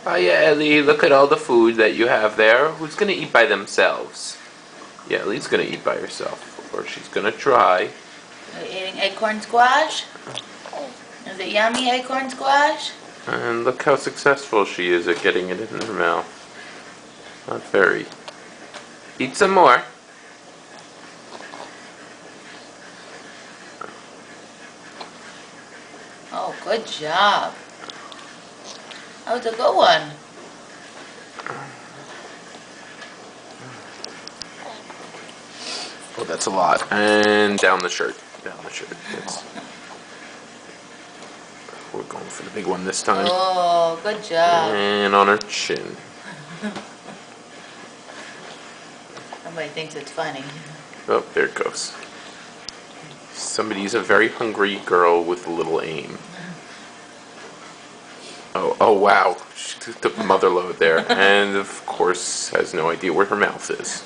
Oh yeah, Ellie, look at all the food that you have there. Who's gonna eat by themselves? Yeah, Ellie's gonna eat by herself. Or she's gonna try. Are you eating acorn squash? Is it yummy acorn squash? And look how successful she is at getting it in her mouth. Not very. Eat some more. Oh, good job. That was a good one. Oh, that's a lot. And down the shirt. Down the shirt. We're going for the big one this time. Oh, good job. And on her chin. Somebody thinks it's funny. Oh, there it goes. Somebody's a very hungry girl with a little aim. Oh wow. She took the mother load there. And of course has no idea where her mouth is.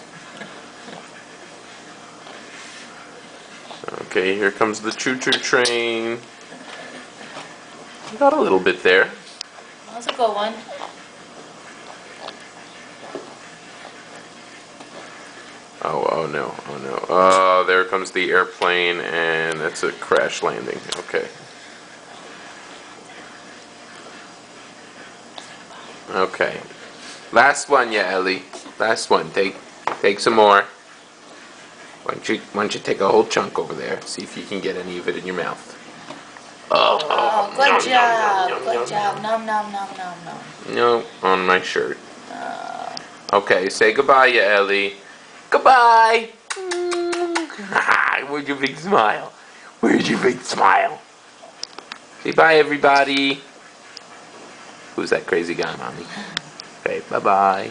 Okay, here comes the choo-choo train. Got a little bit there. That's a good one. Oh no. Oh, there comes the airplane, and that's a crash landing. Okay. Okay. Last one, yeah, Ellie. Last one. Take some more. Why don't you take a whole chunk over there? See if you can get any of it in your mouth. Oh, good job. Good job. Nom nom nom nom nom. No, on my shirt. Okay, say goodbye, ya Ellie. Goodbye. Where's your big smile? Where's your big smile? Say bye, everybody. Who's that crazy guy, Mommy? Okay, bye-bye.